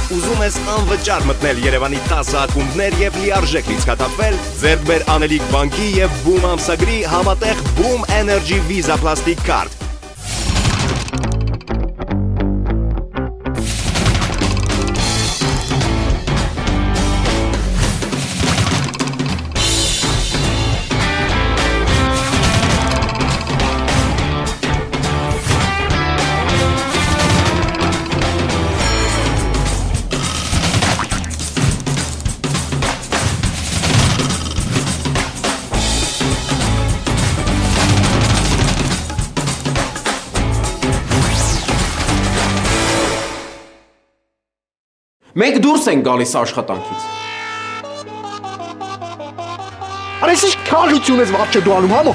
ուզում ես անվճար մտնել Երևանի 10 ակումբներ եւ լիարժեք լիցքաթափվել, ձեռք բեր Անելիք բանկի եւ Boom ամսագրի համատեղ Boom Energy Visa Plastic Card։ Մենք դուրս ենք գալիս աշխատանքից։ Արես ինչ քաջություն ես վաճ դու անում համո։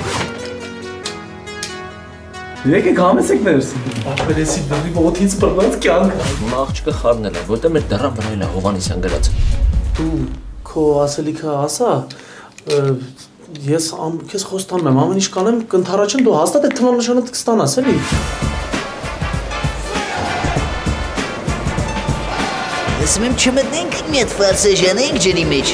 Եկեք համեսեք ներս։ Ապերեսի դրի ոտից բռնած կյանք։ Աղջիկը խառնել է, որտեղ մեր դռան վրա էլ է Հովանեսյան գրած։ Դու քո ասելիքը ասա։ Ես քեզ խոստանում եմ, ամեն ինչ կանեմ, կընթառաջեմ դու հաստատ այդ թվանշանը կստանաս, էլի։ Ասում եմ չմտնենք մի հատ ֆարսաժանենք ջրի մեջ։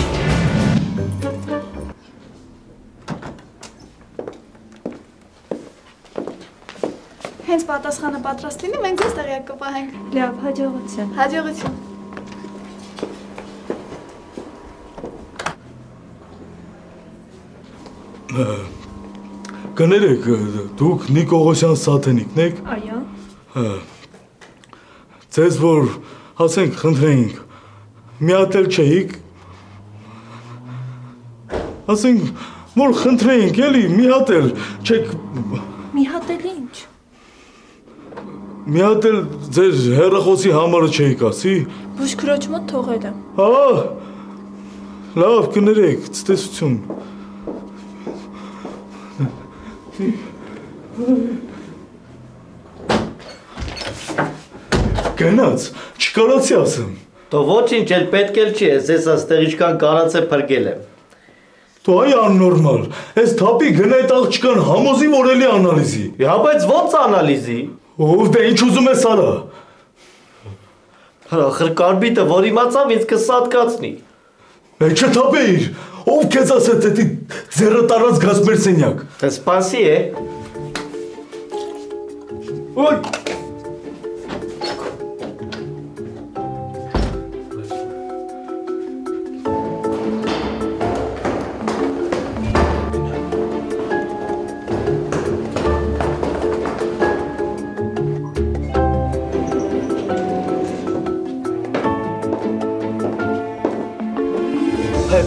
Հենց պատասխանը պատրաստ լինի, մենք ձեզ տեղյակ կպահենք։ Լավ, հաջողություն։ Հաջողություն։ Կներեք, դուք Նիկողոսյան Սաթենիկն եք։ Այո։ Ձեզ որ ասենք խնդրեինք, մի հատ էլ չէիք, ասենք, որ խնդրեինք, էլի, մի հատ էլ չեք… Մի հատ էլ ինչ։ Մի հատ էլ ձեր հեռախոսի համարը չէիք ասի։ Բուժքրոջ մոտ թողել եմ։ Հա, լավ, կներեք, ցտեսություն։ Գնաց, չկարացի ասեմ։ Դո ոչինչ էլ պետք էլ չի, ես աստեղ ինչքան կարած է փրկել եմ։ Դու այ աննորմալ, ես թափի գնա այդ աղջկան համոզի որ էլի անալիզի։ Հա, բայց ո՞նց անալիզի։ Ով դե ինչ ուզում ես արա։ Ախր կարբիտը որ իմացավ ինձ կսատկացնի։ Այդ չթափեիր, ով քեզ ասեց էդի ձեռը տարած գազ մեր սենյակ։ Սպասի է։ Ոյ։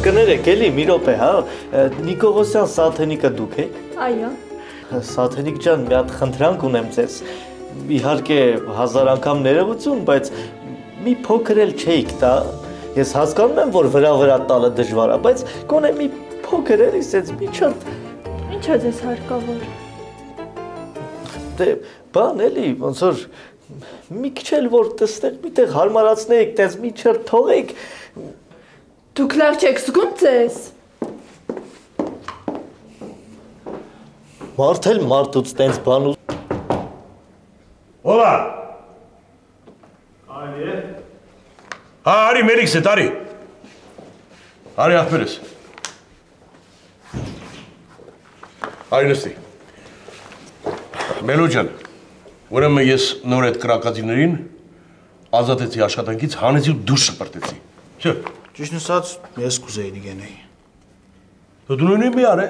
Կներեք, էլի, մի րոպե, հա, Նիկողոսյան Սաթենիկը դուք եք։ Այո։ Սաթենիկ ջան, մի հատ խնդրանք ունեմ ձեզ։ Իհարկե 1000 անգամ ներողություն, բայց մի փոքր էլ չէիք տա։ Ես հասկանում եմ, որ վրա տալը դժվար է, բայց գոնե մի փոքր էլի, ասես մի չորդ։ Ինչ է ձեզ հարկավոր։ Դե, բան էլի, ոնց որ մի քիչ էլ որ տստեղ միտեղ հարմարացնեիք, տես մի չորդ թողեք։ Դուք լավ չեք զգում ձեզ։ Մարդ էլ մարդուց տենց բան ու… Ո՞վ է։ Արի է։ Հա, արի Մելիքս է, արի։ Արի ախպերս։ Արի նստի։ Մելո ջան, ուրեմն ես նոր այդ կրակածիներին ազատեցի աշխատանքից, հանեցի ու դուրս շպրտեցի։ Չէ։ Ճիշտ ասած, ես կուզեի դիգենեի։ Դու նույնը մի արե։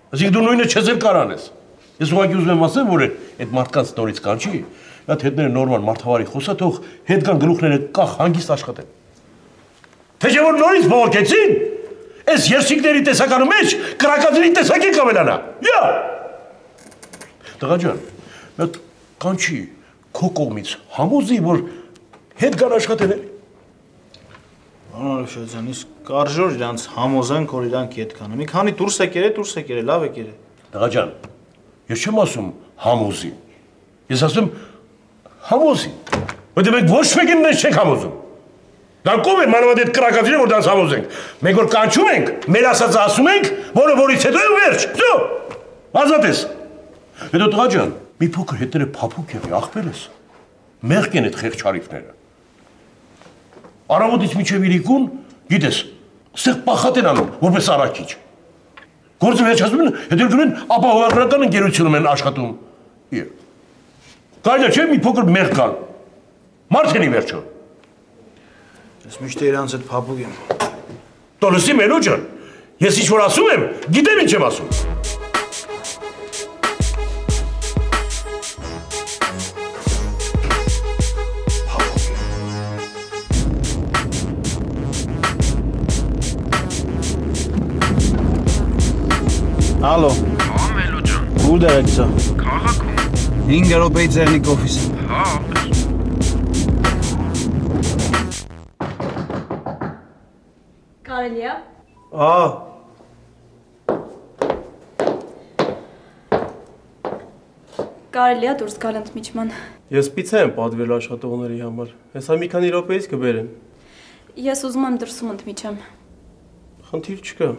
Այսինքն դու նույնը չես էլ կարող անես։ Ես ուղղակի ուզում եմ ասեմ, որ այդ մարդկանց նորից կանչի, այդ հետները նորմալ մարդավարի խոսա, թող հետ կան գլուխները կախ հանգիստ աշխատեն։ Թե չէ որ նորից բողոքեցին, այս երսիկների տեսականի մեջ կրակածների տեսակի կավելանա։ Յա։ Տղա ջան, այդ կանչի քո կողմից համոզի, որ հետ կան աշխատեն էլ։ Անարշոյցան, իսկ կարժոր իրանց համոզանք, որ իրանք ետ կան։ Մի քանի դուրս եկել, լավ եկել։ Տղա ջան, ես չեմ ասում համոզի։ Ես ասում համոզի։ Որտեղ մենք ոչ մեկին մեզ չենք համոզում։ Դրանք ով են մանավանդ այդ կրակածները, որ դրանց համոզենք։ Մենք որ կանչում ենք, մեր ասածը ասում ենք, որը որից հետո է վերջ։ Всё։ Ազատ ես։ Հետո տղա ջան, մի փոքր հետները փափուկ եղի, ախպեր ես։ Մեղք են այդ խեղճ հարիվները։ Առավոտից մինչև իրիկուն, գիտես, ստեղ պախատ են անում, որպես առաքիչ։ Գործը վերջացնում են, հետո գնում ապահովագրական ընկերությունում են աշխատում։ Կարելի չէ մի փոքր մեղ գալ։ Մարդ են ի վերջո։ Ես միշտ իրանց հետ փափուկ եմ։ Տոլսի Մելո ջան, ես ինչ-որ ասում եմ, գիտեմ ինչ եմ ասում։ Ալո։ Հա, Մելո ջան։ Ուր դերեք սա։ Քաղաքում։ 5 րոպեի ձեռնիկ օֆիսը։ Հա։ Կարելի է։ Կարելի է դուրս գալ ընդմիջման։ Ես պիցա եմ պատվել աշխատողների համար։ Հեսա մի քանի րոպեից կբերեմ։ Ես ուզում եմ դրսում ընդմիջեմ։ Խնդիր չկա։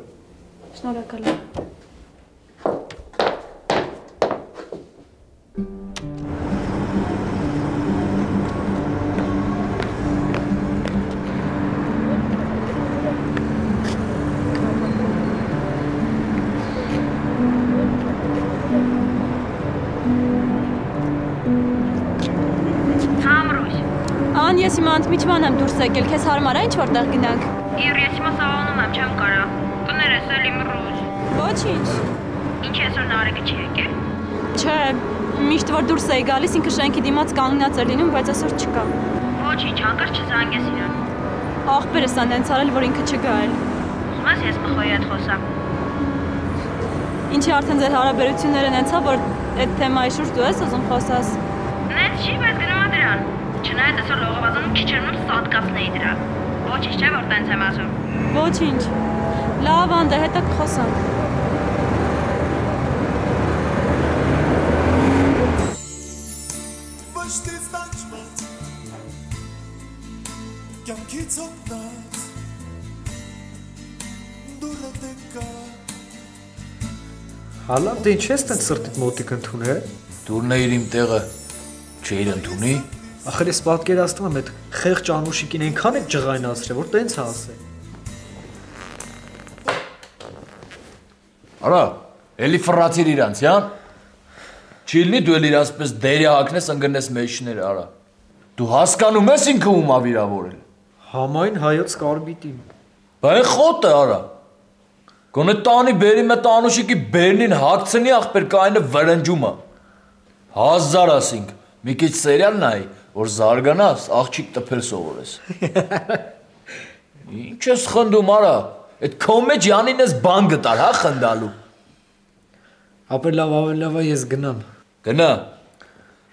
Շնորհակալ եմ։ Ես հիմա ընդմիջման եմ դուրս եկել, քեզ հարմար է ինչ որտեղ գնանք։ Իռ, ես հիմա սավանում եմ, չեմ կարա։ Կներես էլի մռուզ։ Ոչինչ։ Ինչ այսօր Նարեկը չի եկել։ Չէ, միշտ որ դուրս էի գալիս ինքը շենքի դիմաց կանգնած էր լինում, բայց այսօր չկա։ Ոչինչ, հանկարծ չզանգես իրան։ Աղբերս ան հենց արել, որ ինքը չգա էլ։ Ուզում ես ես մխոյի հետ խոսամ։ Ինչի արդեն ձեր հարաբերությունները նենց է, որ այդ թեմայի շուրջ դու ես ուզում խոսաս։ Նենց չի, բայց գնում ա դրան։ Չնայած այսօր լողավազանում քիչ էր մնում սատկացնեի դրա։ Ոչինչ չէ, որ տենց եմ ասում։ Ոչինչ։ Լավ, անդե, հետո կխոսանք։ Վշտից տանջված, կյանքից օգնած, դուրը տեկա։ Հալա, դե ինչ ես տենց սրտիդ մոտիկ ընդունել։ Դուրներ իմ տեղը չէիր ընդունի։ Ախր ես պատկերացնում եմ այդ խեղճ Անուշիկին այնքան է ջղայնացրել, որ տենց է ասել։ Արա, էլի ֆռացիր իրանց, յան։ Չի լինի դու էլ իրանց պես դերի հակնես ընգնես մեջները, արա։ Դու հասկանում ես ինքը ում ա վիրավորել։ Համայն հայոց կարբիտին։ Բա այն խոտ է, արա։ Գոնե տանի բերի մետ Անուշիկի բերնին հակցնի աղբեր կայնը վրնջում ա։ 1000 ասինք, մի քիչ սերիալ նայի, որ զարգանաս, աղջիկ տպել սովորես։ Ինչ ես խնդում, արա, այդ քո մեջ յանին ես բան գտար, հա խնդալու։ Ապեր լավ, ես գնամ։ Գնա,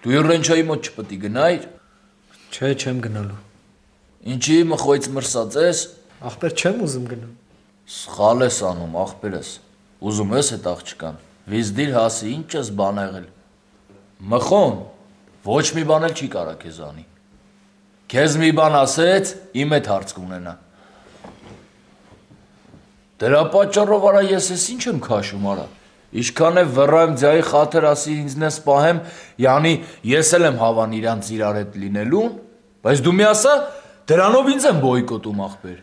դու Իռենչայի մոտ չպտի գնայիր։ Չէ, չեմ գնալու։ Ինչի մխոյից մրսած ես։ Աղբեր չեմ ուզում գնամ։ Սխալ ես անում, աղբերս, ուզում ես այդ աղջկան, վիզդիր հասի, ինչ ես բան եղել։ Մխոն, ոչ մի բան էլ չի կարա քեզ անի։ Քեզ մի բան ասեց, իմ հետ հարց կունենա։ Դրա պատճառով արա ես ես ինչ եմ քաշում արա։ Ինչքան է վռայեմ ձյայի խաթր ասի ինձն ես պահեմ, յանի ես էլ եմ հավան իրանց իրար հետ լինելուն, բայց դու մի ասա, դրանով ինձ եմ բոյկոտում աղբեր։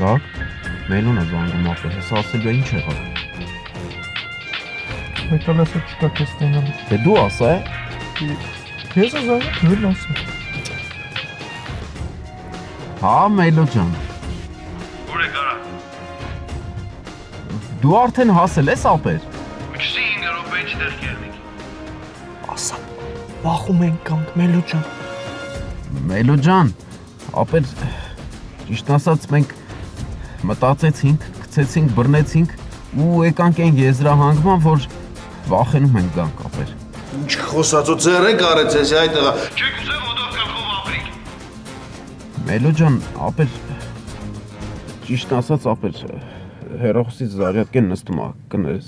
Կակ, Մելուն է զանգում ապրես, ես ասելու է ինչ եղավ։ Մեկալ ասել չկա կեզ տենալու։ Դե դու ասա է։ Կեզ է զանգում, դուրն ասել։ Հա, Մելո ջան։ Ուր է կարա։ Դու արդեն հասել ես ապեր։ Միշի 5 րոպեի չտեղ կերնիկ։ Ասա, վախում ենք կանք, Մելո ջան։ Մելո ջան, ապեր, ճիշտ ասած մենք մտածեցինք, գցեցինք, բռնեցինք ու եկանք այն եզրահանգման, որ վախենում ենք գանք ապեր։ Ինչ խոսածո ձեռ եք արեց ես այ տղա։ Չեք ուզել ոտով գլխով ապրիկ։ Մելո ջան, ապեր, ճիշտ ասած ապեր, հեռախոսից զարյատկեն նստում ա, կներես։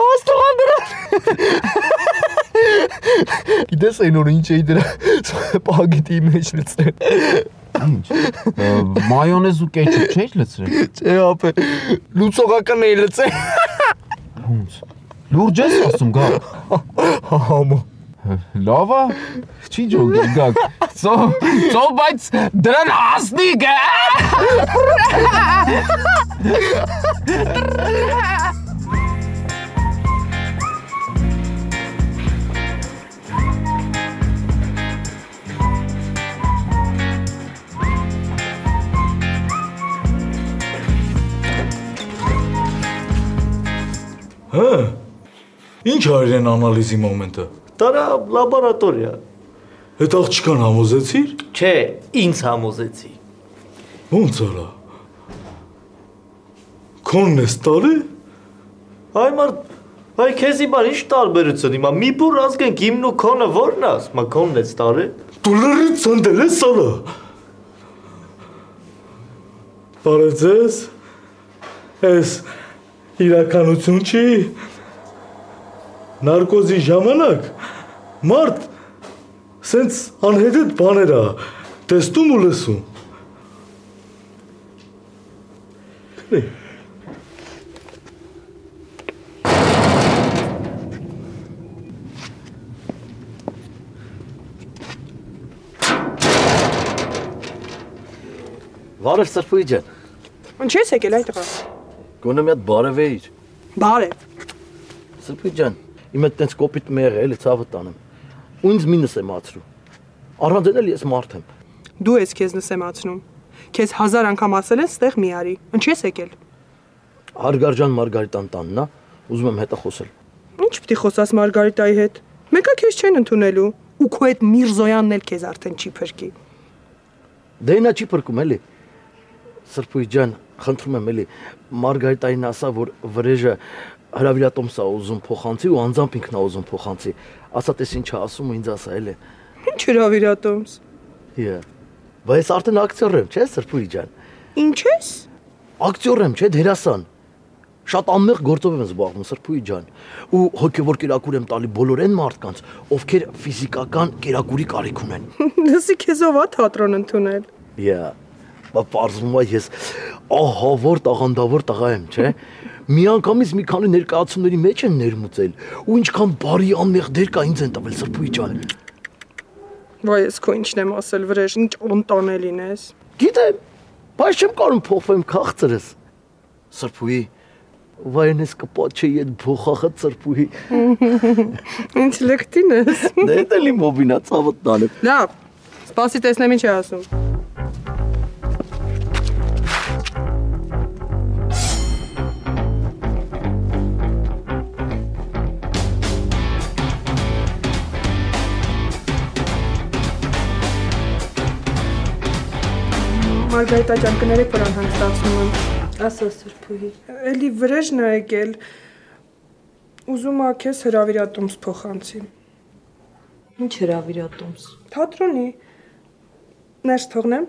Աստղան դրան։ Գիտես այն օրը ինչ էի դրա սպագետի մեջ լցրել։ Ինչ։ Մայոնեզ ու կետչուփ չէի լցրել։ Չէ, ապե, լուծողական էի լցել։ Ոնց։ Լուրջ ես ասում գա։ Համո։ Լավ է։ Չի ջոգի գակ։ Ծո բայց դրան հասնիկ է։ Հա։ Ինչ արել են անալիզի մոմենտը։ Տարա լաբորատորիա։ Այդ աղջկան համոզեցիր։ Չէ, ինձ համոզեցի։ Ոնց արա։ Քոնն ես տարի։ Այ մարդ, այ քեզ հիմա ինչ տարբերություն հիմա։ Մի բուր ազգենք իմն ու քոնը ո՞րն է, ասում քոնն ես տարի։ Դու լրիվ ցնդել ես սալա։ Բարեձես։ Էս իրականություն չի։ Նարկոզի ժամանակ մարդ սենց անհետետ բաներ է տեստում ու լսում։ Բարև Սրբուի ջան։ Ինչ ես եկել այդ տղա։ Գոնե մի հատ բարև էիր։ Բարև։ Սրբուի ջան, իմ հետ տենց կոպիտ մի եղել էլի ցավը տանեմ։ Ու ինձ մինս եմ ացրու։ Առանց էլ ես մարդ եմ։ Դու ես քեզ նսեմացնում։ Քեզ 1000 անգամ ասել են ստեղ մի արի։ Ինչ ես եկել։ Հարգարջան Մարգարիտան տանն է, ուզում եմ հետը խոսել։ Ինչ պիտի խոսաս Մարգարիտայի հետ։ Մեկը քեզ չեն ընդունելու, ու քո այդ Միրզոյանն էլ քեզ արդեն չի փրկի։ Դե նա չի փրկում էլի։ Սրբուի ջան, խնդրում եմ էլի Մարգարիտային ասա, որ վրեժը հրավիրատոմս է ուզում փոխանցի ու անձամբ ինքն է ուզում փոխանցի։ Ասա տես ինչ է ասում ու ինձ ասա էլի։ Ինչ հրավիրատոմս։ Հա։ Բայց արդեն ակտյոր եմ, չէ՞ Սրբուի ջան։ Ինչ ես։ Ակտյոր եմ, չէ՞, դերասան։ Շատ անմեղ գործով եմ զբաղվում Սրբուի ջան։ Ու հոգևոր կերակուր եմ տալի բոլոր այն մարդկանց, ովքեր ֆիզիկական կերակուրի կարիք ունեն։ Լսի քեզ ով է թատրոն ընդունել։ Հա։ Բա պարզվում է ես ահավոր տաղանդավոր տղա եմ, չէ՞։ Միանգամից մի քանի ներկայացումների մեջ են ներմուծել ու ինչքան բարի անմեղ դեր կա ինձ են տվել Սրբուի ջան։ Վայ, ես քո ինչն եմ ասել, վրեժ, ինչ անտանելին ես։ Գիտեմ, բայց չեմ կարող փոխվեմ քաղցրս։ Սրբուի, վայնես կպատ չի այդ փոխախը Սրբուի։ Ինչ լեկտին ես։ Դե էլ իմ հոբինա ցավը տանեմ։ Լավ, սպասի տեսնեմ ինչ է ասում։ Մարգարիտա ջան, կներեք, որ անհանգստացնում եմ։ Ասա Սրբուի։ Էլի վրեժն է եկել։ Ուզում է քեզ հրավիրատոմս փոխանցի։ Ինչ հրավիրատոմս։ Թատրոնի։ Ներս թողնեմ։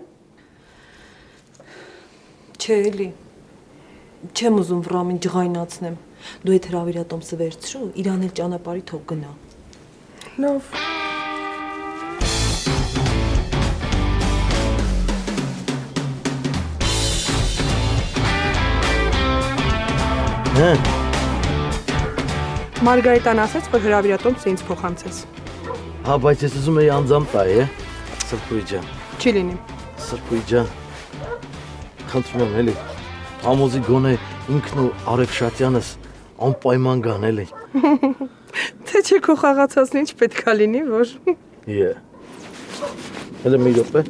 Չէ, էլի։ Չեմ ուզում վրամին ջղայնացնեմ։ Դու այդ հրավիրատոմսը վերցրու, իրան էլ ճանապարհի թող գնա։ Լավ։ Հա։ Մարգարիտան ասաց, որ հրավիրատոմսը ինձ փոխանցես։ Հա, բայց ես ուզում եի անձամբ տայի, Սրբուի ջան։ Չի լինի։ Սրբուի ջան։ Խնդրում եմ էլի։ Համոզի գոնե ինքն ու Արևշատյանս անպայման գան էլի։ Թե չէ քո խաղացածն ինչ պետքա լինի, որ։ Հա։ Հələ մի րոպե,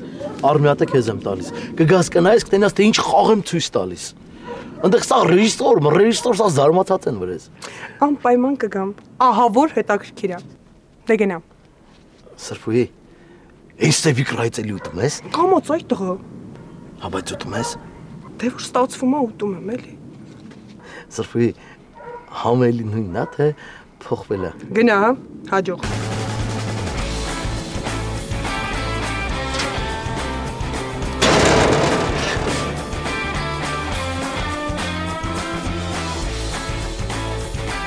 արմյատը քեզ եմ տալիս։ Կգաս կնայես, կտենաս թե ինչ խաղ եմ ցույց տալիս։ Այնտեղ սա ռեժիսոր սա զարմացած են վրեզ։ Անպայման կգամ։ Ահա որ հետաքրքիր է։ Դե գնամ։ Սրբուի, այս ծեվի կրայցելի ուտում ես։ Կամոց այդ տղա։ Հա, բայց ուտում ես։ Դե որ ստացվում է ուտում եմ էլի։ Սրբուի, համելի նույնն է, թե փոխվել է։ Գնա, հա, հաջող։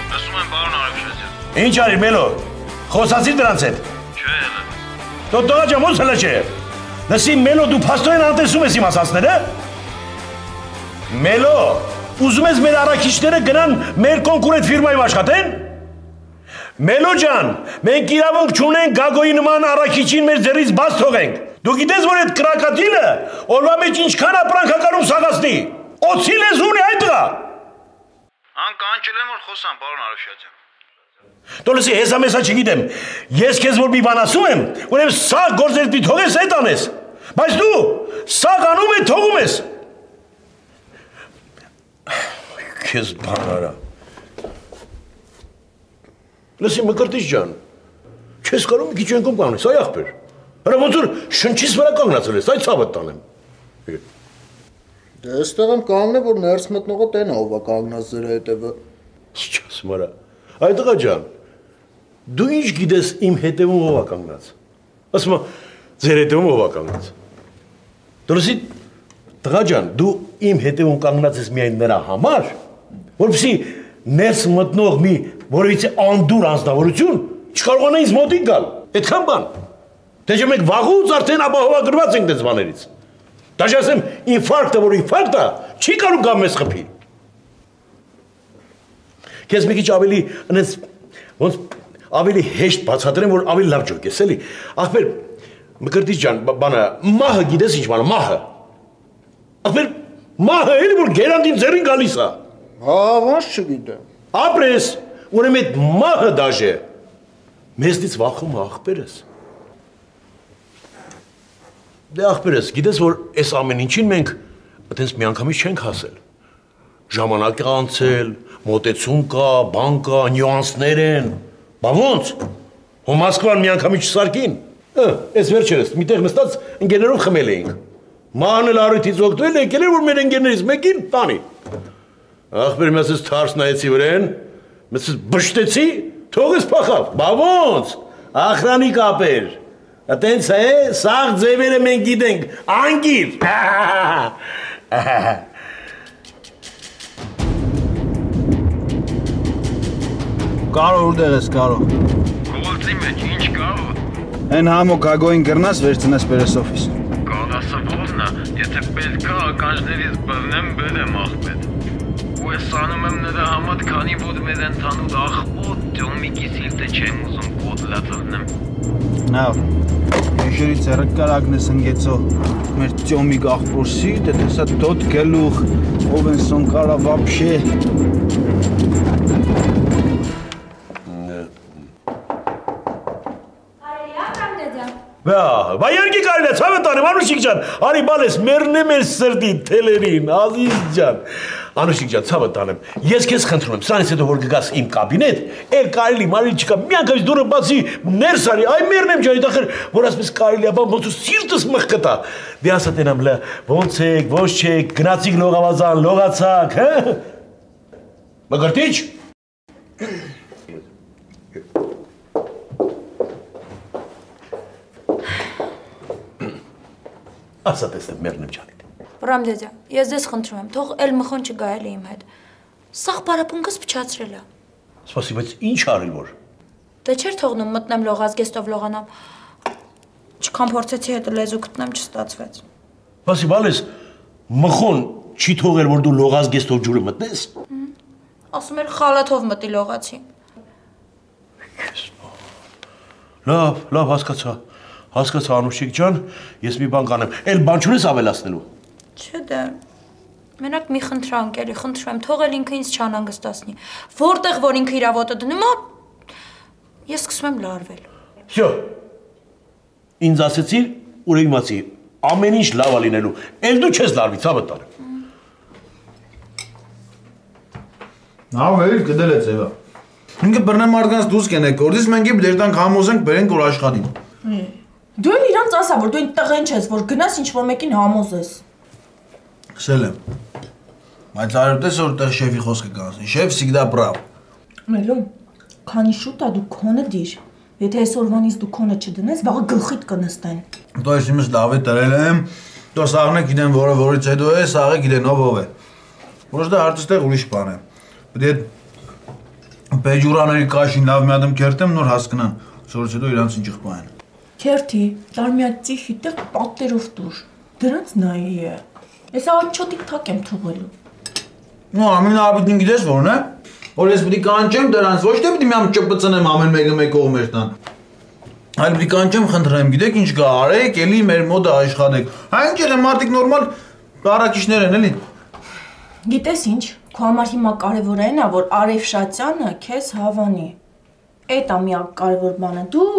Լսում եմ, պարոն Արևշատյան։ Ինչ արի Մելո։ Խոսացի դրանց հետ։ Չէ, Չէ հələ։ Դու դաջա ոնց հələ չէ։ Լսի Մելո դու փաստորեն անտեսում ես իմ ասածները։ Մելո, ուզում ես մեր առաքիչները գնան մեր կոնկուրենտ ֆիրմայում աշխատեն։ Մելո ջան, մենք իրավունք չունենք Գագոյի նման առաքիչին մեր ձեռից բաց թողենք։ Դու գիտես, որ այդ կրակատիլը օրվա մեջ ինչքան ապրանքականում սաղացնի։ Օծի լեզուն է այդ տղա։ Կանչել եմ որ խոսամ, պարոն Արուշյանը։ Դու լսի, հեսա մեսա չգիտեմ։ Ես քեզ որ մի բան ասում եմ, ուրեմն սա գործեր պիտի թողես այդ անես։ Բայց դու սա անում ես, թողում ես։ Քեզ բան արա։ Լսի Մկրտիչ ջան, չես կարող մի քիչ ընկում կանես, այ ախպեր։ Հələ ոնց որ շնչից վրա կանգնացել ես, այ ցավը տանեմ։ Դե այստեղ եմ կանգնել, որ ներս մտնողը տենա ով է կանգնած ձեր հետևը։ Չես մարա։ Այ տղա ջան, դու ինչ գիտես իմ հետևում ով է կանգնած։ Ասում եմ, ձեր հետևում ով է կանգնած։ Դու լսի, տղա ջան, դու իմ հետևում կանգնած ես միայն նրա համար, որպեսզի ներս մտնող մի որևիցե անդուր անձնավորություն չկարողանա ինձ մոտիկ գալ։ Այդքան բան։ Թե չէ մենք վաղուց արդեն ապահովագրված ենք դες բաներից։ Դաժե ասեմ, ինֆարկտը, որ ինֆարկտ է, չի կարող գալ մեզ խփի։ Քեզ մի քիչ ավելի այնպես ոնց ավելի հեշտ բացատրեմ, որ ավելի լավ ջոկես, էլի։ Ախպեր, Մկրտիչ ջան, բանը մահը գիտես ինչ բան է, մահը։ Ախպեր, մահը էլի որ գերանդին ձեռին գալիս է։ Հա, ոնց չգիտեմ։ Ապրես, ուրեմն այդ մահը դաժե մեզնից վախում է ախպերս։ Դե ախպերս, գիտես որ այս ամեն ինչին մենք այդպես միանգամից չենք հասել։ Ժամանակ է անցել, մոտեցում կա, բան կա, նյուանսներ են։ Բա ոնց։ Հո Մոսկվան միանգամից չսարքին։ Այս վերջերս միտեղ նստած ընկերներով խմել էինք։ Մահն էլ առիթից օգտվել եկել էր որ մեր ընկերներից մեկին տանի։ Ախպեր մեզ թարս նայեցի վրեն, մեզ բշտեցի, թողես փախավ։ Բա ոնց։ Ախրանի կապեր։ Այտենց է, սաղ ձևերը մենք գիտենք, անգիր։ Կարո որտեղ ես կարո։ Գողոցի մեջ ինչ կարո։ Են համո Գագոյին գրնաս վերցնես պերեսոֆիս։ Կարասը ողնա, եթե պետք է ականջներից բռնեմ բերեմ ախպետ։ Ու ես անում եմ նրա համար, քանի որ մեր ընդհանուր աղբոտ Տյոմիկի սիրտը չեմ ուզում կոդլա թողնեմ։ Նավ, եշերի ծերակարակն ես ընգեցո, մեր Տյոմիկ աղբորսի, դե տեսա տոտ գելուղ, ով են սոն կարա վապշե։ Բա երկի կարելի է ցավը տանեմ Անուշիկ ջան, արի բալես մեռնեմ ես սրտի թելերին, ազիզ ջան։ Անուշիկ ջան, ցավը տանեմ։ Ես քեզ խնդրում եմ, սրանից հետո որ գաս իմ կաբինետ, էլ կարելի մարի չկա, միանգամից դուրը բացի ներս արի, այ մեռնեմ ջան, դախր որ ասես կարելի է բան ոնց ու սիրտս մխկտա։ Դե ասա տենամ լա, ոնց եք, ոնց չեք, գնացիք լողավազան, լողացաք, հա։ Մկրտիչ։ Ասա տեսնեմ մեռնեմ ջանիդ։ Վրամ դեդա, ես ձեզ խնդրում եմ, թող էլ մխոն չգա էլի իմ հետ։ Սաղ պարապունքս փչացրել է։ Սպասի, բայց ինչ արել որ։ Դե չէր թողնում մտնեմ լողազգեստով լողանամ։ Չքան փորձեցի հետո լեզու գտնեմ չստացվեց։ Սպասի, բալես մխոն չի թողել որ դու լողազգեստով ջուրը մտնես։ Ասում էր խալաթով մտի լողացի։ Լավ, հասկացա Անուշիկ ջան, ես մի բան կանեմ։ Էլ բան չունես ավելացնելու։ Չէ դե։ Մենակ մի խնդրանք էլի, խնդրում եմ, թողել ինքը ինձ չանհանգստացնի։ Որտեղ որ ինքը իր ոտը դնում է, ես սկսում եմ լարվել։ Всё։ Ինձ ասեցի, ուր իմացի, ամեն ինչ լավ է լինելու։ Էլ դու չես լարվի, ցավը տանեմ։ Հավ էլ գդել է ձևա։ Ինքը բռնեմ մարդկանց դուրս կենեք, գործից մենք իբ դեր տանք համոզենք, բերենք որ աշխատին։ Դու էլ իրանց ասա, որ դու այն տղեն չես, որ գնաս ինչ-որ մեկին համոզես։ Խսել եմ։ Բայց այրոտես որտեղ շեֆի խոսքը կանցնի, շեֆ всегда прав։ Մելո, քանի շուտ է դու քոնը դիր։ Եթե այսօրվանից դու քոնը չդնես, վաղը գլխիդ կնստեն։ Դու ես իմս լավի տրել եմ, դու սաղն է գիտեմ որը որից հետո է, սաղը գիտեն ով է։ Ոչ դա արտստեղ ուրիշ բան է։ Պետք է բեջուրաների կաշին լավ մի ադմ կերտեմ, նոր հասկնան, շորից հետո իրանց ինչ եղբայեն։ Քերթի, դարմիակ ծիխի տեղ պատերով դուր։ Դրանց նայի է։ Ես աչոտիկ թակ եմ թողելու։ Նո, ամեն ապիտին գիտես որն է։ Որ ես պիտի կանչեմ դրանց, ոչ թե պիտի միամ ճպծնեմ ամեն մեկը մեկ կողմեր տան։ Այլ պիտի կանչեմ, խնդրեմ, գիտեք ինչ կա, արեք, էլի մեր մոդը աշխատեք։ Հա ինչ եղե մարդիկ նորմալ բարակիչներ են, էլի։ Գիտես ինչ, քո համար հիմա կարևորն է, որ Արևշատյանը քեզ հավանի։ Էդ է միակ կարևոր բանը։ Դու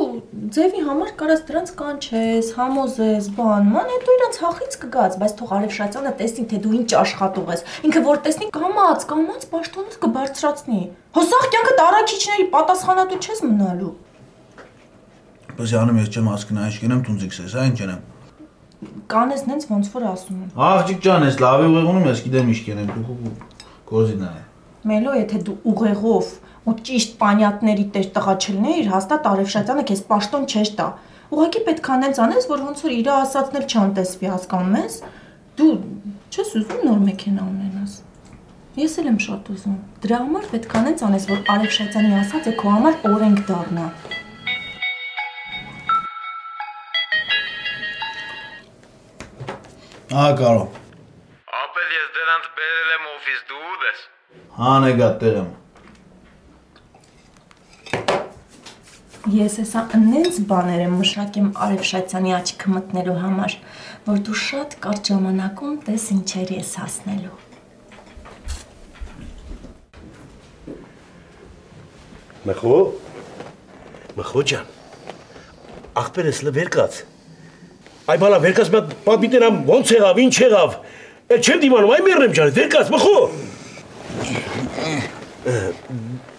ձևի համար կարաս դրանց կանչես, համոզես, բան, հետո իրանց հախից կգաց, բայց թող Արևշատյանը տեսնի, թե դու ինչ աշխատող ես։ Ինքը որ տեսնի կամաց պաշտոնից կբարձրացնի։ Հոսախ կյանքդ առաքիչների պատասխանատու չես մնալու։ Բայց անում ես չեմ հասկնա, ինչ կենեմ տունձիքս ես, ինչ կենեմ։ Կանես նենց ոնց որ ասում եմ։ Աղջիկ ջան, ես լավ է ուղեղունում ես, գիտեմ ինչ կենեմ, դու կոզինա է։ Մելո, եթե դու ուղեղով ու ճիշտ պանյատների տեր տղա չլներ, հաստատ Արևշատյանը քեզ պաշտոն չես տա։ Ուղղակի պետք է անենց անես, որ ոնց որ իր ասածն էլ չանտեսվի, հասկանում ես։ Դու չես ուզում նոր մեքենա ունենաս։ Ես էլ եմ շատ ուզում։ Դրա համար պետք է անենց անես, որ Արևշատյանի ասածը քո համար օրենք դառնա։ Ահա կարո։ Ապել ես դրանց բերել եմ օֆիս, դու ուր ես։ Հա նեգա տեղ եմ։ Ես հեսա նենց բաներ եմ մշակեմ Արևշատյանի աչքը մտնելու համար, որ դու շատ կարճ ժամանակում տես ինչեր ես հասնելու։ Մխո ջան, աղբերս լը վեր կաց։ Այ բալա վեր կաց մատ պատմիտենամ ոնց եղավ, ինչ եղավ։ Էլ չեմ դիմանում, այ մերնեմ ջան, վեր կաց, մխո։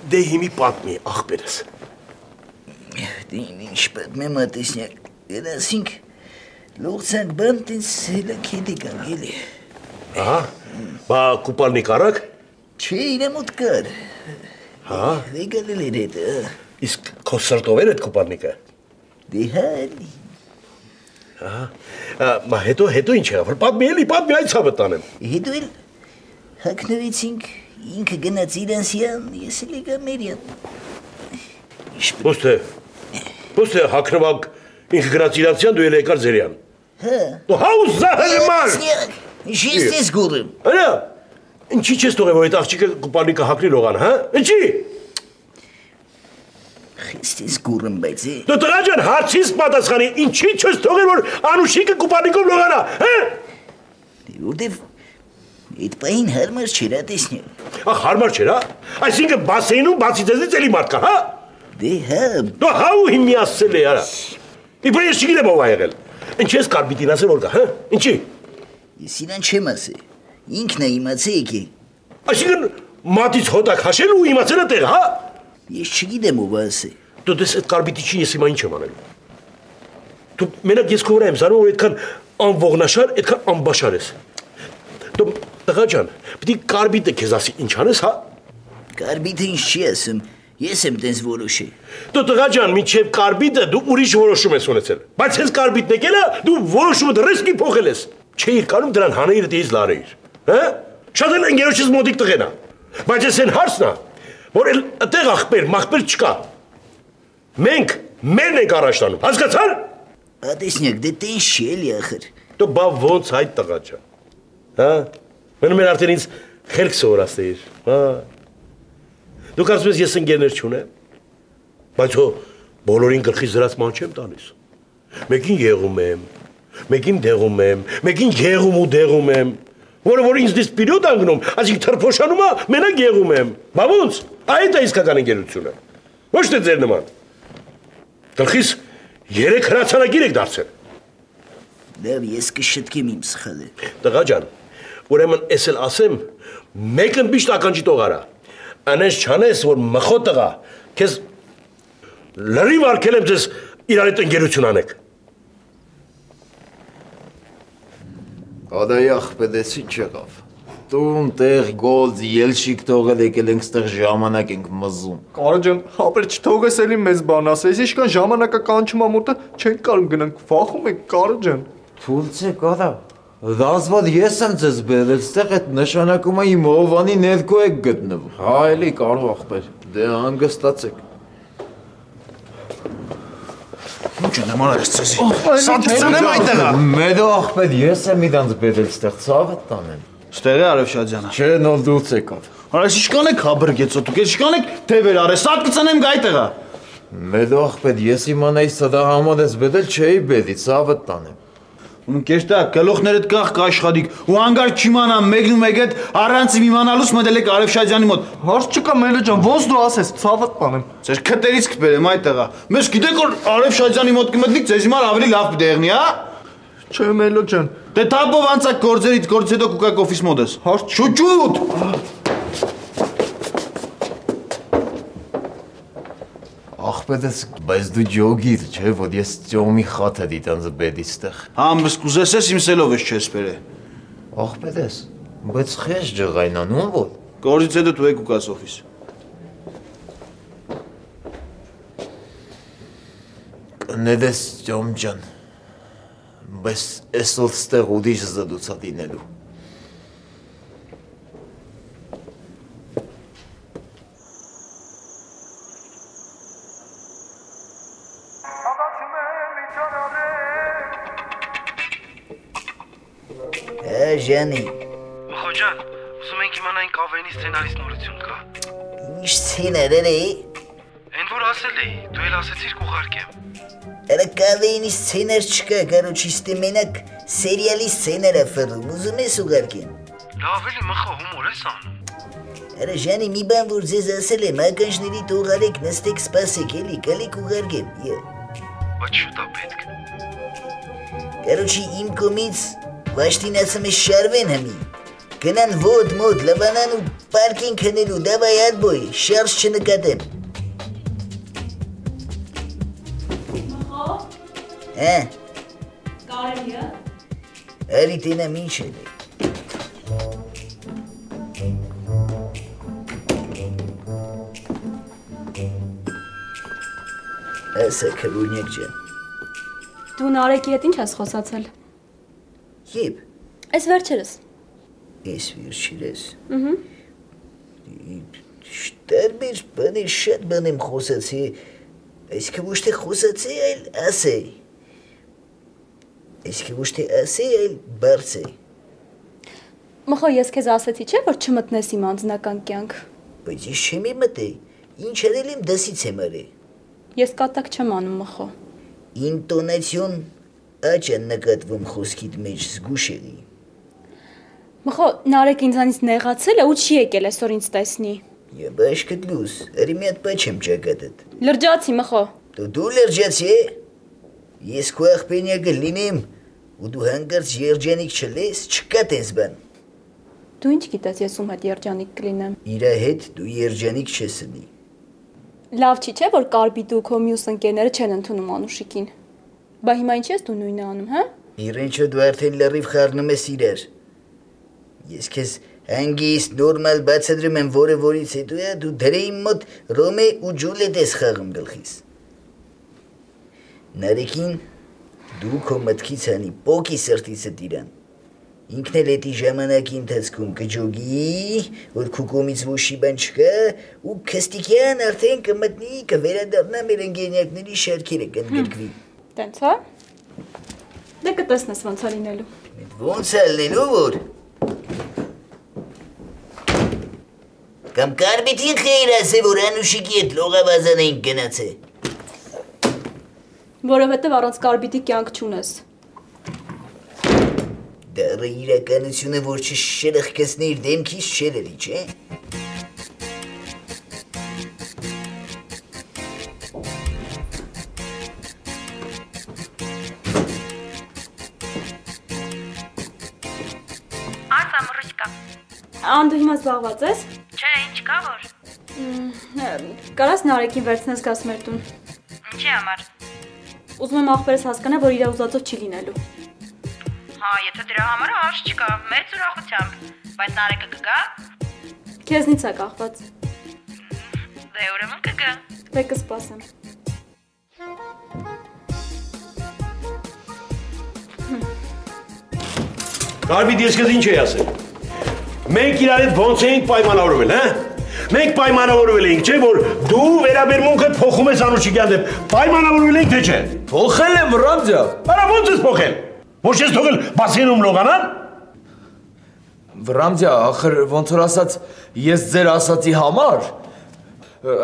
Դե հիմի պատմի աղբերս։ Ինչ պատմեմ ատեսնյակ, երասինք լողցանք բան տենց հելը կետի կանք էլի։ Ահա, բա կուպալնիկ առակ։ Չէ, իրեմ ուտ կար։ Հա։ Վեգալել էր հետը։ Իսկ քո սրտով էր էդ կուպալնիկը։ Դե հալի։ Ահա, մա հետո ինչ եղավ, պատմի այ ցավը տանեմ։ Հետո էլ հագնվեցինք, ինքը գնաց իրանսյան, ես էլ եկա մերյան։ Ո՞ս թե հագնվակ ինքը գնաց իրանսյան, դու էլ եկար ձերյան։ Հա։ Դու հաուս զահելման։ Ինչի՞ ես գուրում։ Արա, ինչի՞ չես թողել, որ այդ աղջիկը կուպալնիկը հագնի լողան, հա։ Ինչի։ Խիստես գուրում բայց է։ Դու տղա ջան, հարցիս պատասխանի, ինչի՞ չես թողել, որ Անուշիկը կուպալնիկով լողանա, հա։ Որտեվ այդ պահին հարմար չէր, տեսնյալ։ Ախ, հարմար չէր, հա։ Այսինքն բասեինում բացի ձեզից էլի մարդ կա, հա։ Դե հա։ Դու հա ու հիմի ասել է, արա։ Իբր ես չգիտեմ ով ա եղել։ Ինչ ես կարբիտին ասել որ կա, հա։ Ինչի։ Ես իրան չեմ ասել։ Ինքն է իմացել եկի։ Այսինքն մատից հոտակ հաշել ու իմացել է տեղը, հա։ Ես չգիտեմ ով ասել։ Դու դες այդ կարբիտիչի ես հիմա ինչ եմ անելու։ Դու մենակ ես քո վրա եմ զարում որ այդքան անողնաշար, այդքան անբաշար ես։ Դու տղա ջան, պիտի կարբիտը քեզ ասի ինչ անես, հա։ Կարբիտը ինչ չի ասում, ես եմ տես որոշել։ Դու տղա ջան, մինչև կարբիտը դու ուրիշ որոշում ես ունեցել։ Բայց հենց կարբիտն եկել է, դու որոշումը ռիսկի փոխել ես։ Չէիր կարում դրան հանեիր դից լարեիր, հա։ Շատ են ընկերոջից մոտիկ տղեն է։ Բայց ես այն հարցն է, որ այդտեղ աղբեր չկա։ Մենք մերն ենք առաջ տանում, հասկացար։ Ատեսնյակ, դե տենց չի էլի ախր։ Դու բա ոնց այդ տղա ջան։ Հա։ Մնում էր արդեն ինձ խելք սովորացրիր, հա։ Դու կարծում ես ընկերներ չունեմ։ Բայց հո բոլորին գլխից դրած ման չեմ տալիս։ Մեկին եղում եմ, մեկին դեղում եմ, մեկին եղում ու դեղում եմ։ Որը որ ինձ դից պիրոտ անգնում, այսինքն թրփոշանում է, մենակ եղում եմ։ Բա ոնց։ Այդ է իսկական ընկերությունը։ Ոչ թե ձեր նման։ Գլխից 3 հրացանակիր եք դարձել։ Լավ, ես կշտկեմ իմ սխալը։ Տղա ջան, ուրեմն ես էլ ասեմ, մեկ ըմբիշտ ականջի տողարա։ Անես չանես, որ մխո տղա, քեզ լրիվ արգել եմ ձեզ իրար հետ ընկերություն անեք։ Ադայի աղբեդես ինչ եղավ։ Տուն, տեղ, գոլձ, ելշիկ թողել եկել ենք ստեղ ժամանակ ենք մզում։ Կարա ջան, հապեր չթողես էլի մեզ բան ասես, ինչքան ժամանակը կանչում ամուտը չենք կարող գնանք, վախում ենք Կարա ջան։ Թուլցեք արա, դասված ես եմ ձեզ բերել, ստեղ այդ նշանակում է իմ հովանի ներքո եք գտնվում։ Հա էլի կարող աղբեր, դե հանգստացեք։ Ինչ չունեմ, արա ես ցեզի։ Սա ծնեմ այդտեղ։ Մեդո ախպետ, ես եմ իրանց բերել ստեղ ցավը տանեմ։ Ստեղ է Արևշաջյանը։ Չէ, նոր դուց եկավ։ Արա ես իշքան եք հաբրգեցո, դուք իշքան եք թևեր արես, սա կծնեմ գա այդտեղա։ Մեդո ախպետ, ես իմանայի սա համար ես բերել, չէի բերի, ցավը տանեմ։ Ու կեշտա գլուխներդ կախ կաշխատիկ ու հանգար չիմանամ մեկն ու մեկ հետ առանց իմանալուց մտել եք Արևշաջյանի մոտ։ Հարց չկա Մելո ջան, ոնց դու ասես, ցավը տանեմ։ Ձեր քտերից կբերեմ այդտեղա։ Մեզ գիտեք որ Արևշաջյանի մոտ կմտնիք, ձեզ հիմա ավելի լավ կդեղնի, հա։ Չէ Մելո ջան։ Դե թափով անցակ գործից հետո կուկակ օֆիս մոտ ես։ Հարց շուճուտ։ Ախպետս, բայց դու ջոգիր, չէ, որ ես ճոմի խաթ է դիտանձը բեդից տեղ։ Համբս կուզես ես իմ սելով ես չես բերը։ Ախպետս, բայց խես ջղայնանում որ։ Գործից հետո դու եք ուկաս օֆիս։ Կներես ճոմ ջան, բայց այսօր ստեղ ուրիշ զդուցա դինելու։ Ժանի։ Խոջան, ուզում ենք իմանալ կավենի սցենարից նորություն կա։ Ինչ սցեներ է։ Էն որ ասել էի, դու էլ ասեցիր կուղարկեմ։ Արա կավենի սցեներ չկա, կարոչի ստե մենակ սերիալի սցեներ է ֆռում, ուզում ես ուղարկեմ։ Լավ էլի մխա հումոր ես անում։ Արա Ժանի, մի բան որ ձեզ ասել եմ, ականջների տողարեք, նստեք սպասեք, էլի, գալիք ուղարկեմ։ Բայց շուտ է պետք։ Կարոչի իմ կողմից Վաշտինացում ես շարվեն հմի, գնան ոդ մոդ, լվանան ու պարկինգ հնելու, դավայ ադբոյ, շարժ չնկատեմ։ Մխո։ Կարելի է։ Արի տենամ ինչ է։ Ասա քվունյակ ջան։ Դու Նարեկի հետ ինչ ես խոսացել։ Եվ։ Այս վերջերս։ Այս վերջերս։ Տարբեր բաներ շատ բան եմ խոսացի, այսինքն ոչ թե խոսացի, այլ ասեի։ Այսինքն ոչ թե ասեի, այլ բարձեի։ Մխո, ես քեզ ասեցի, չէ՞ որ չմտնես իմ անձնական կյանք։ Բայց ես չեմ մտել, ինչ արել եմ դասից եմ արել։ Ես կատակ չեմ անում, Մխո։ Ինտոնացիոն աճ է նկատվում խոսքիդ մեջ զգուշ եղի։ Մխո, Նարեկ ինձանից նեղացել է ու չի եկել այսօր ինձ տեսնի։ Բաշկդ լուս, արի մի հատ պաչ եմ ճակատդ։ Լրջացի, Մխո։ Դու լրջացի է։ Ես քո աղբենյակը լինեմ ու դու հանկարծ երջանիկ չլես, չկա տես բան։ Դու ինչ գիտես ես ում հետ երջանիկ կլինեմ։ Իրա հետ դու երջանիկ չես լինի։ Լավ չի, չէ՞ որ Կարբիդու քո մյուս ընկերները չեն ընդունում Անուշիկին։ Բա հիմա ինչ ես դու նույնը անում, հա։ Իրենչը դու արդեն լրիվ խառնում ես իրար։ Ես քեզ հանգիստ նորմալ բացատրում եմ, որը որից հետո է դու դրե իմ մոտ Ռոմե ու Ջուլիետ ես խաղում գլխիս։ Նարեկին դու քո մտքից հանի պոկի սրտիցդ իրան։ Ինքն էլ էդի ժամանակի ընթացքում կջոգի, որ քո կողմից ոչի բան չկա, ու քստիկյան արդեն կմտնի, կվերադառնա մեր ընկերներների շարքերը կընդգրկվի։ Տենց, հա։ Դե կտեսնես ոնց է լինելու։ Ոնց է լինելու որ։ Կամ Կարբիտին խեյր ասե, որ Անուշիկի հետ լողավազան էին գնացե։ Որովհետև առանց Կարբիտի կյանք չունես։ Դարը իրականությունը, որ չշրխկեսնի իր դեմքից չէր էլի, չէ։ Ասա Մռուշկա։ Ան դու հիմա զբաղված ես։ Չէ, ինչ կա որ։ Կարաս Նարեկին վերցնես գաս մեր տուն։ Ինչի համար։ Ուզում եմ ախպերս հասկանա, որ իր ուզածով չի լինելու։ Հա, եթե դրա համար հարց չկա, մեծ ուրախությամբ, բայց Նարեկը կգա։ Քեզնից է կախված։ Դե ուրեմն կգա։ Դե կսպասեմ։ Կարբիդ ես քեզ ինչ էի ասել։ Մենք իրար հետ ոնց էինք պայմանավորվել, հա։ Մենք պայմանավորվել էինք, չէ՞ որ դու վերաբերմունքդ փոխում ես Անուշիկյան դեպ։ Պայմանավորվել ենք թե չէ։ Փոխել եմ Վռամձյա։ Արա ո՞նց ես փոխել։ Ոչ ես թողել բասենում լողանան։ Վռամձյա, ախր ոնց որ ասած, ես ձեր ասացի համար,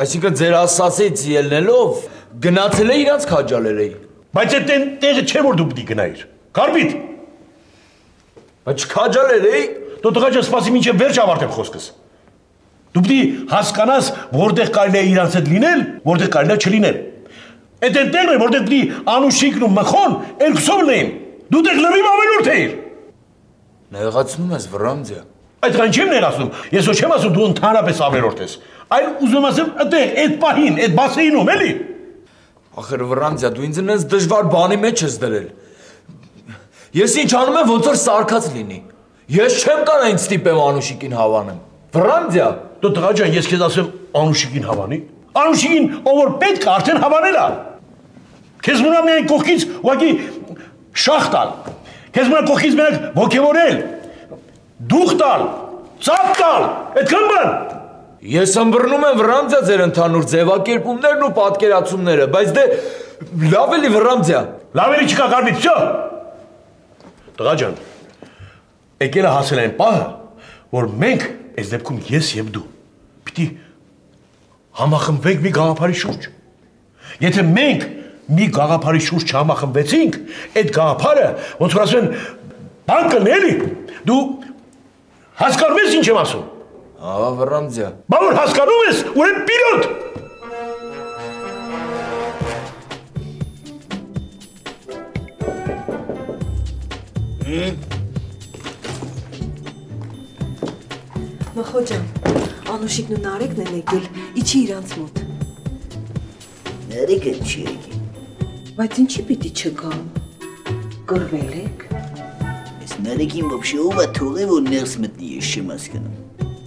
այսինքն ձեր ասացից ելնելով գնացել է իրանց քաջալեր էի։ Բայց այդ տեղը չէ որ դու պիտի գնայիր։ Կարպիտ։ Բայց քաջալեր էի։ Դու տղա ջան, սպասի մինչև վերջ ավարտեմ խոսքս։ Դու պիտի հասկանաս, որտեղ կարելի է իրանց հետ լինել, որտեղ կարելի է չլինել։ Այդ տեղն է, որտեղ պիտի Անուշիկն ու Մխոն երկուսով լինեին։ Դու դեռ լրիվ ավելորդ էիր։ Նեղացնում ես Վռամձյա։ Այդ կան չեմ ներասում, ես ոչ չեմ ասում դու ընդհանրապես ավելորդ ես, այլ ուզում ասեմ այդտեղ, այդ պահին, այդ բասեինում, էլի։ Ախր Վռամձյա, դու ինձ նենց դժվար բանի մեջ ես դրել։ Ես ինչ անում եմ, ոնց որ սարկած լինի։ Ես չեմ կարող ինձ ստիպեմ Անուշիկին հավանեմ։ Վռամձյա, դու տղա ջան, ես քեզ ասեմ Անուշիկին հավանի։ Անուշիկին, ով որ պետք է արդեն հավանել է։ Քեզ մնա միայն կողքից ուղղակի շախ տալ։ Քեզ մնա կողքից մենակ ոգևորել, դուխ տալ, ծափ տալ, այդքան բան։ Ես ըմբռնում եմ Վռամձյա ձեր ընդհանուր ձևակերպումներն ու պատկերացումները, բայց դե լավ էլի Վռամձյա։ Լավ էլի չկա Կարմիտ, վсё։ Տղա ջան, եկել է հասել այն պահը, որ մենք, այս դեպքում ես եւ դու, պիտի համախմբվենք մի գաղափարի շուրջ։ Եթե մենք մի գաղափարի շուրջ չհամախմբվեցինք, այդ գաղափարը, ոնց որ ասում են, բան կլինի էլի։ Դու հասկանում ես ինչ եմ ասում։ Ահա Վռամձյա։ Բա որ հասկանում ես, ուրեմն պիրոտ։ Մխո ջան, Անուշիկն ու Նարեկն են եկել, իջի իրանց մոտ։ Նարեկը չի եկել։ Բայց ինչի պիտի չգան։ Կռվել եք։ Այս Նարեկին ոբշե ով է թողել որ ներս մտնի, ես չեմ հասկանում։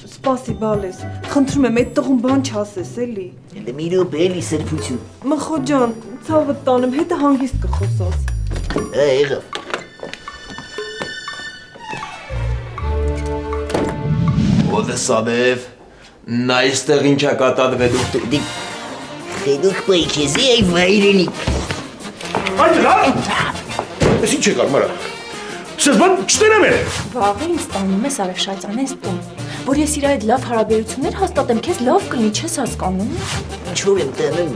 Սպասի բալես, խնդրում եմ այդ տղուն բան չասես էլի։ Էլ մի րոպե էլի սրբություն։ Մխո ջան, ցավդ տանեմ, հետը հանգիստ կխոսած։ Եղավ։ Ոդեսադև, նա այստեղ ինչ է կատարվել ու Խելուք պայքեզի այ վայրենիք։ Այդ լավ։ Ես ինչ եկար մարա։ Սես բան չտենեմ է։ Վաղը ինձ տանում ես Արևշատյան ես տուն, որ ես իր այդ լավ հարաբերություններ հաստատեմ, քեզ լավ կլինի, չես հասկանում։ Ինչով եմ տանում,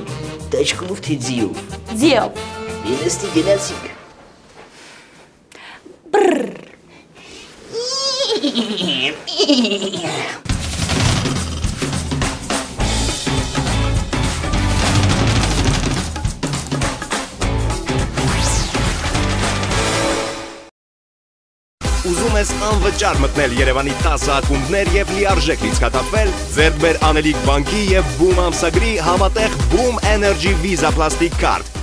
տաճկով թե ձիով։ Ձիով։ Երեստի գնացիք։ Ուզում ես անվճար մտնել Երևանի 10 ակումբներ եւ լիարժեք լիցքաթափվել, ձեռք բեր Անելիք բանկի եւ Boom ամսագրի համատեղ Boom Energy Visa Plastic Card։